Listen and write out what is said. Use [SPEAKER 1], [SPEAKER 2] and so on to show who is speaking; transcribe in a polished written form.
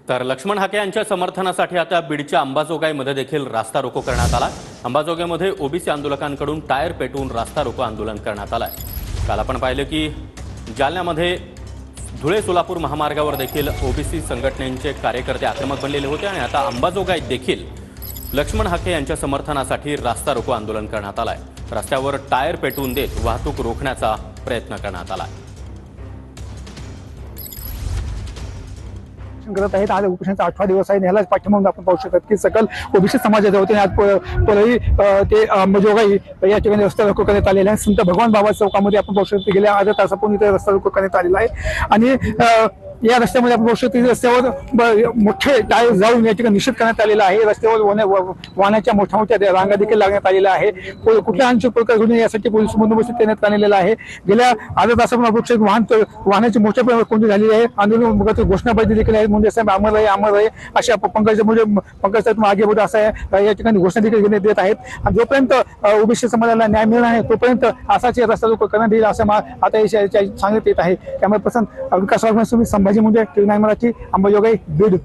[SPEAKER 1] तर लक्ष्मण हाके यांच्या समर्थनासाठी आता बीडच्या अंबाजोगाईमध्ये देखील रास्ता रोको करण्यात आला। अंबाजोगाईमध्ये ओबीसी आंदोलकांकडून टायर पेटवून रास्ता रोको आंदोलन करण्यात आलंय। काल आपण पाहिलं की जालन्यामध्ये धुळे सोलापूर महामार्गावर देखील ओबीसी संघटनेचे कार्यकर्ते आक्रमक बनलेले होते आणि आता अंबाजोगाईत देखील लक्ष्मण हाके यांच्या समर्थनासाठी रास्ता रोको आंदोलन करण्यात आलंय। रस्त्यावर टायर पेटवून देत वाहतूक रोखण्याचा प्रयत्न करण्यात आलाय।
[SPEAKER 2] करत आहेत। आज उपोषणाचा 8वा दिवस आहे। यालाच पाठिंबा आपण पाहू शकतो की सकल ओबीसी समाजाच्या वतीने आज परळी ते अंबाजोगाई या ठिकाणी रस्ता रोको करण्यात आलेला आहे। संत भगवान बाबा चौकामध्ये आपण पाहू शकतो गेल्या अर्ध्या तासापूर्वी इथे रस्ता रोको करण्यात आलेला आहे आणि या रस्त्यामध्ये आपण पाहू शकतो की रस्त्यावर मोठे टायर जाऊन या ठिकाणी निषेध करण्यात आलेला आहे। रस्त्यावर वाहनाच्या मोठ्या मोठ्या रांगा देखील लागण्यात आलेल्या आहे। कुठल्या अंश प्रकार घडून यासाठी पोलीस बंदोबस्त देण्यात आलेला आहे। गेल्या अर्ध्या तासापूर्वी आपण वाहनाची मोठ्या प्रमाणात कोंडी झालेली आहे। आंदोलन घोषणाबाजी देखील आहे। म्हणजे साहेब अमर आहे अशा पंकज साहेब मागे बोलत असं आहे या ठिकाणी घोषणा देखील देत आहेत। आणि जोपर्यंत ओबीसी समाजाला न्याय मिळणार नाही तोपर्यंत असाच रस्ता रोको करण्यात येईल असं आता सांगण्यात येत आहे। त्यामुळे प्रसन्न विकास संभाजी म्हणजे मराठी अंबाजोगाई बीड।